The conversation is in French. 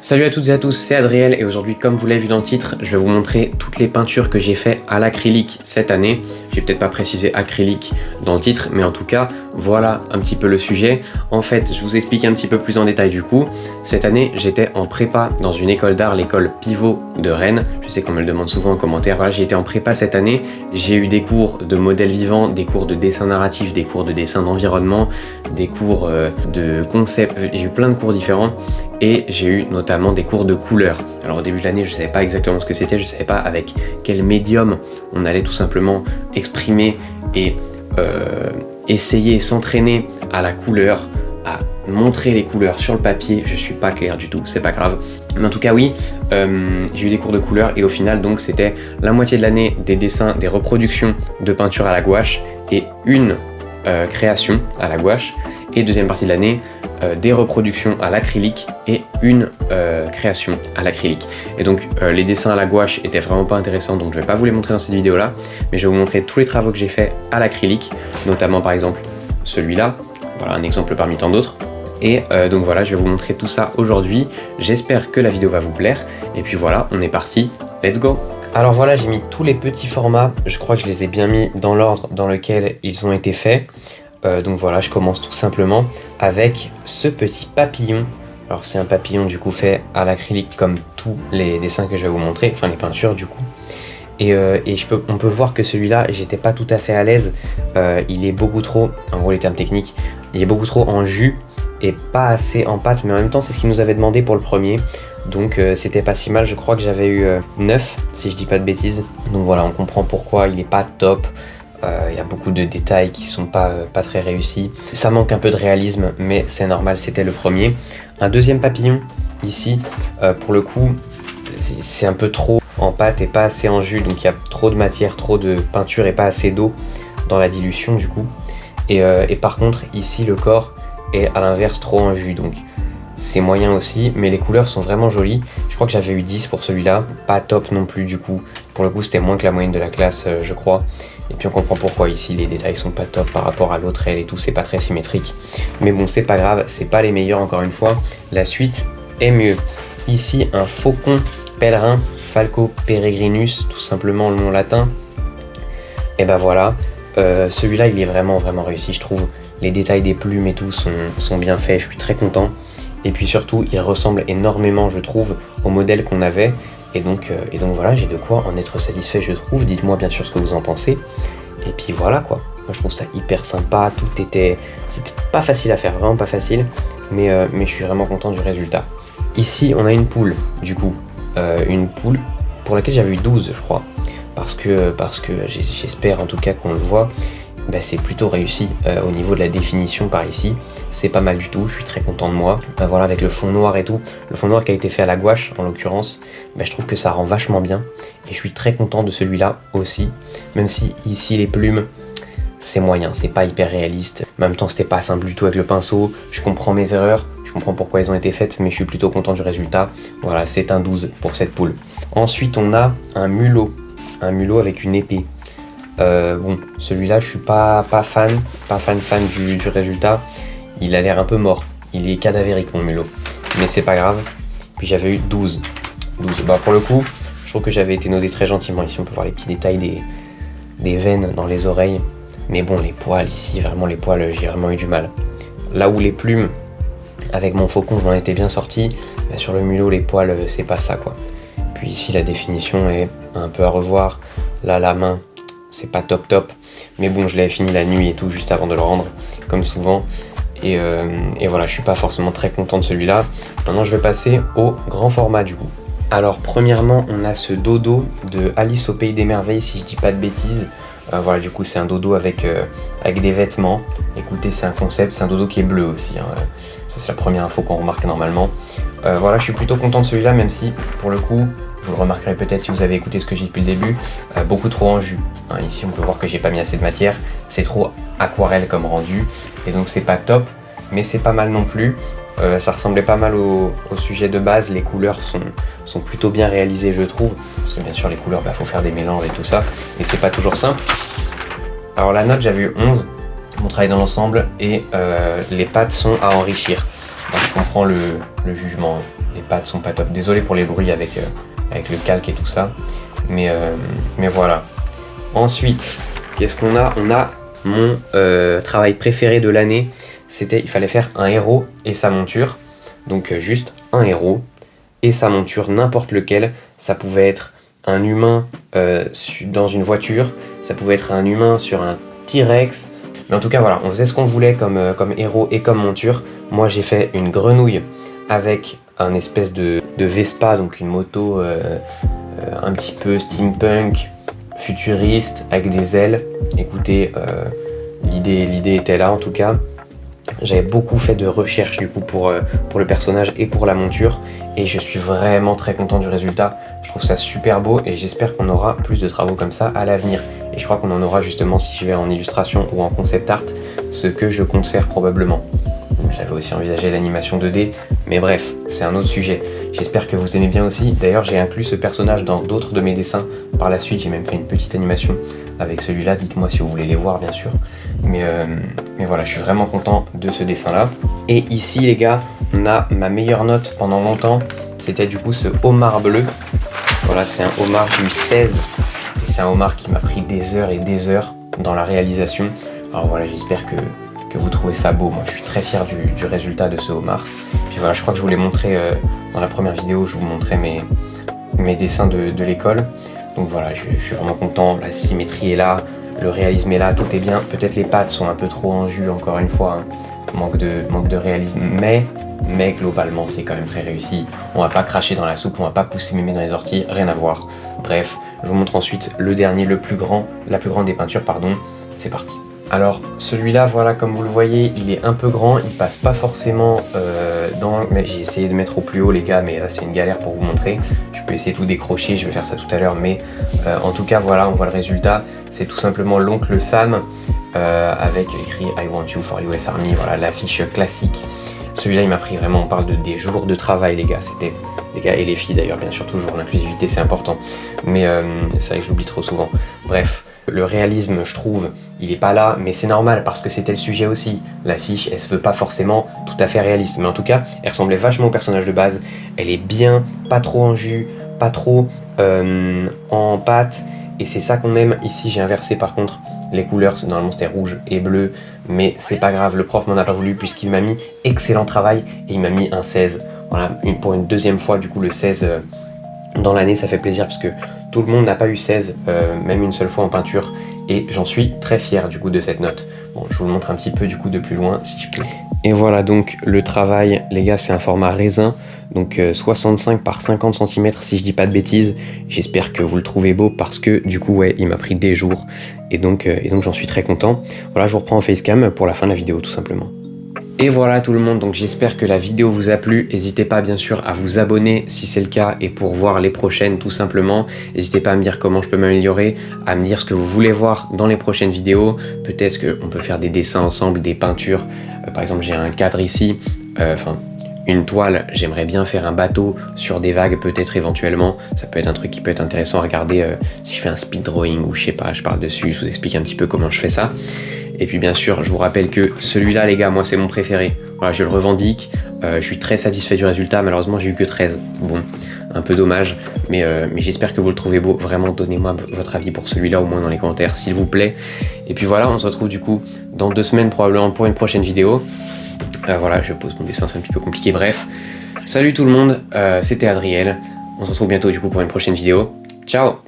Salut à toutes et à tous, c'est Adriel et aujourd'hui, comme vous l'avez vu dans le titre, je vais vous montrer toutes les peintures que j'ai fait à l'acrylique cette année. J'ai peut-être pas précisé acrylique dans le titre, mais en tout cas, voilà un petit peu le sujet. En fait, je vous explique un petit peu plus en détail du coup. Cette année, j'étais en prépa dans une école d'art, l'école Pivot de Rennes. Je sais qu'on me le demande souvent en commentaire. Voilà, j'ai été en prépa cette année. J'ai eu des cours de modèles vivants, des cours de dessin narratif, des cours de dessin d'environnement, des cours de concept. J'ai eu plein de cours différents. Et j'ai eu notamment des cours de couleurs. Alors au début de l'année, je ne savais pas exactement ce que c'était, je ne savais pas avec quel médium on allait tout simplement exprimer et essayer, s'entraîner à la couleur, à montrer les couleurs sur le papier. Je suis pas clair du tout, c'est pas grave. Mais en tout cas oui, j'ai eu des cours de couleurs et au final donc c'était la moitié de l'année des dessins, des reproductions de peinture à la gouache et une création à la gouache. Et deuxième partie de l'année, des reproductions à l'acrylique et une création à l'acrylique. Et donc les dessins à la gouache étaient vraiment pas intéressants, donc je vais pas vous les montrer dans cette vidéo là, mais je vais vous montrer tous les travaux que j'ai fait à l'acrylique, notamment par exemple celui-là, voilà un exemple parmi tant d'autres. Et donc voilà, je vais vous montrer tout ça aujourd'hui, j'espère que la vidéo va vous plaire, et puis voilà, on est parti, let's go! Alors voilà, j'ai mis tous les petits formats, je crois que je les ai bien mis dans l'ordre dans lequel ils ont été faits. Donc voilà, je commence tout simplement avec ce petit papillon. Alors c'est un papillon du coup fait à l'acrylique comme tous les dessins que je vais vous montrer, enfin les peintures du coup. Et on peut voir que celui-là, j'étais pas tout à fait à l'aise. Il est beaucoup trop, en gros les termes techniques, il est beaucoup trop en jus et pas assez en pâte, mais en même temps c'est ce qu'il nous avait demandé pour le premier. Donc c'était pas si mal, je crois que j'avais eu 9 si je dis pas de bêtises. Donc voilà, on comprend pourquoi il est pas top. Il y a beaucoup de détails qui sont pas très réussis. Ça manque un peu de réalisme, mais c'est normal, c'était le premier. Un deuxième papillon, ici, pour le coup, c'est un peu trop en pâte et pas assez en jus, donc il y a trop de matière, trop de peinture et pas assez d'eau dans la dilution du coup. Et par contre, ici, le corps est à l'inverse trop en jus, donc c'est moyen aussi, mais les couleurs sont vraiment jolies. Je crois que j'avais eu 10 pour celui-là, pas top non plus du coup. Pour le coup, c'était moins que la moyenne de la classe, je crois. Et puis on comprend pourquoi ici les détails sont pas top par rapport à l'autre aile et tout, c'est pas très symétrique. Mais bon, c'est pas grave, c'est pas les meilleurs encore une fois. La suite est mieux. Ici, un faucon pèlerin, Falco peregrinus, tout simplement le nom latin. Et ben voilà, celui-là il est vraiment réussi, je trouve. Les détails des plumes et tout sont bien faits, je suis très content. Et puis surtout, il ressemble énormément, je trouve, au modèle qu'on avait. Et donc voilà, j'ai de quoi en être satisfait, je trouve. Dites-moi bien sûr ce que vous en pensez. Et puis voilà quoi. Moi je trouve ça hyper sympa. C'était pas facile à faire, vraiment pas facile. Mais je suis vraiment content du résultat. Ici, on a une poule, du coup. Une poule pour laquelle j'avais eu 12, je crois. Parce que j'espère en tout cas qu'on le voit. Ben, c'est plutôt réussi au niveau de la définition par ici. C'est pas mal du tout, je suis très content de moi. Ben voilà, avec le fond noir et tout, le fond noir qui a été fait à la gouache en l'occurrence, ben je trouve que ça rend vachement bien. Et je suis très content de celui-là aussi, même si ici les plumes, c'est moyen, c'est pas hyper réaliste. En même temps, c'était pas simple du tout avec le pinceau, je comprends mes erreurs, je comprends pourquoi elles ont été faites, mais je suis plutôt content du résultat. Voilà, c'est un 12 pour cette poule. Ensuite, on a un mulot avec une épée. Bon, celui-là, je suis pas fan du résultat. Il a l'air un peu mort. Il est cadavérique, mon mulot. Mais c'est pas grave. Puis j'avais eu 12. Bah, pour le coup, je trouve que j'avais été noté très gentiment. Ici, on peut voir les petits détails des veines dans les oreilles. Mais bon, les poils, ici, vraiment, les poils, j'ai vraiment eu du mal. Là où les plumes, avec mon faucon, je m'en étais bien sorti. Bah, sur le mulot, les poils, c'est pas ça, quoi. Puis ici, la définition est un peu à revoir. Là, la main, c'est pas top, mais bon, je l'avais fini la nuit et tout, juste avant de le rendre, comme souvent, et voilà, je suis pas forcément très content de celui-là. Maintenant, je vais passer au grand format, du coup. Alors, premièrement, on a ce dodo de Alice au Pays des Merveilles, si je dis pas de bêtises. Voilà, du coup, c'est un dodo avec des vêtements. Écoutez, c'est un concept, c'est un dodo qui est bleu aussi, hein. Ça, c'est la première info qu'on remarque normalement. Voilà, je suis plutôt content de celui-là, même si, pour le coup, vous le remarquerez peut-être si vous avez écouté ce que j'ai dit depuis le début, beaucoup trop en jus. Hein, ici, on peut voir que j'ai pas mis assez de matière. C'est trop aquarelle comme rendu. Et donc, c'est pas top, mais c'est pas mal non plus. Ça ressemblait pas mal au sujet de base. Les couleurs sont plutôt bien réalisées, je trouve. Parce que bien sûr, les couleurs, faut faire des mélanges et tout ça. Et c'est pas toujours simple. Alors, la note, j'avais eu 11. Mon travail dans l'ensemble. Et les pattes sont à enrichir. je comprends le jugement, les pattes sont pas top. Désolé pour les bruits avec le calque et tout ça, mais voilà. Ensuite, qu'est-ce qu'on a? On a mon travail préféré de l'année, il fallait faire un héros et sa monture. Donc juste un héros et sa monture, n'importe lequel. Ça pouvait être un humain dans une voiture, ça pouvait être un humain sur un T-Rex. Mais en tout cas voilà, on faisait ce qu'on voulait comme héros et comme monture. Moi j'ai fait une grenouille avec un espèce de Vespa, donc une moto un petit peu steampunk, futuriste, avec des ailes. Écoutez, l'idée était là en tout cas. J'avais beaucoup fait de recherches du coup pour le personnage et pour la monture, et je suis vraiment très content du résultat. Je trouve ça super beau et j'espère qu'on aura plus de travaux comme ça à l'avenir. Et je crois qu'on en aura justement si je vais en illustration ou en concept art, ce que je compte faire probablement. J'avais aussi envisagé l'animation 2D, mais bref, c'est un autre sujet. J'espère que vous aimez bien aussi. D'ailleurs, j'ai inclus ce personnage dans d'autres de mes dessins. Par la suite, j'ai même fait une petite animation avec celui-là. Dites-moi si vous voulez les voir, bien sûr. Mais voilà, je suis vraiment content de ce dessin-là. Et ici, les gars, on a ma meilleure note pendant longtemps. C'était du coup ce homard bleu. Voilà, c'est un homard, j'ai eu 16. Et c'est un homard qui m'a pris des heures et des heures dans la réalisation. Alors voilà, j'espère que vous trouvez ça beau. Moi je suis très fier du résultat de ce homard. Puis voilà, je crois que je vous l'ai montré dans la première vidéo, je vous montrais mes dessins de l'école. Donc voilà, je suis vraiment content, la symétrie est là, le réalisme est là, tout est bien. Peut-être les pattes sont un peu trop en jus encore une fois, hein. manque de réalisme, mais globalement c'est quand même très réussi. On va pas cracher dans la soupe, on va pas pousser mémé dans les orties, rien à voir. Bref, je vous montre ensuite le dernier, la plus grande des peintures, pardon. C'est parti. Alors celui-là, voilà, comme vous le voyez, il est un peu grand, il passe pas forcément mais j'ai essayé de mettre au plus haut les gars, mais là c'est une galère pour vous montrer. Je peux essayer de tout décrocher, je vais faire ça tout à l'heure, mais en tout cas voilà, on voit le résultat. C'est tout simplement l'oncle Sam avec écrit I want you for US Army, voilà l'affiche classique. Celui-là il m'a pris vraiment, on parle des jours de travail les gars, c'était les gars et les filles d'ailleurs, bien sûr, toujours l'inclusivité c'est important, mais c'est vrai que j'oublie trop souvent. Bref. Le réalisme, je trouve, il est pas là, mais c'est normal parce que c'était le sujet aussi. L'affiche, elle se veut pas forcément tout à fait réaliste, mais en tout cas, elle ressemblait vachement au personnage de base. Elle est bien, pas trop en jus, pas trop en pâte, et c'est ça qu'on aime. Ici, j'ai inversé par contre les couleurs, normalement c'était rouge et bleu, mais c'est pas grave, le prof m'en a pas voulu puisqu'il m'a mis excellent travail et il m'a mis un 16. Voilà, pour une deuxième fois, du coup, le 16 dans l'année, ça fait plaisir parce que tout le monde n'a pas eu 16, même une seule fois en peinture, et j'en suis très fier du coup de cette note. Bon, je vous le montre un petit peu du coup de plus loin si je peux. Et voilà donc le travail, les gars, c'est un format raisin, donc 65 par 50 cm si je dis pas de bêtises. J'espère que vous le trouvez beau parce que du coup ouais, il m'a pris des jours, et donc j'en suis très content. Voilà, je vous reprends en facecam pour la fin de la vidéo tout simplement. Et voilà tout le monde, donc j'espère que la vidéo vous a plu. N'hésitez pas bien sûr à vous abonner si c'est le cas et pour voir les prochaines tout simplement. N'hésitez pas à me dire comment je peux m'améliorer, à me dire ce que vous voulez voir dans les prochaines vidéos. Peut-être qu'on peut faire des dessins ensemble, des peintures. Par exemple j'ai un cadre ici, une toile, j'aimerais bien faire un bateau sur des vagues peut-être éventuellement. Ça peut être un truc qui peut être intéressant à regarder si je fais un speed drawing ou je sais pas, je parle dessus, je vous explique un petit peu comment je fais ça. Et puis bien sûr, je vous rappelle que celui-là, les gars, moi c'est mon préféré. Voilà, je le revendique, je suis très satisfait du résultat. Malheureusement, j'ai eu que 13. Bon, un peu dommage, mais j'espère que vous le trouvez beau. Vraiment, donnez-moi votre avis pour celui-là, au moins dans les commentaires, s'il vous plaît. Et puis voilà, on se retrouve du coup dans 2 semaines probablement pour une prochaine vidéo. Voilà, je pose mon dessin, c'est un petit peu compliqué. Bref, salut tout le monde, c'était Adriel. On se retrouve bientôt du coup pour une prochaine vidéo. Ciao!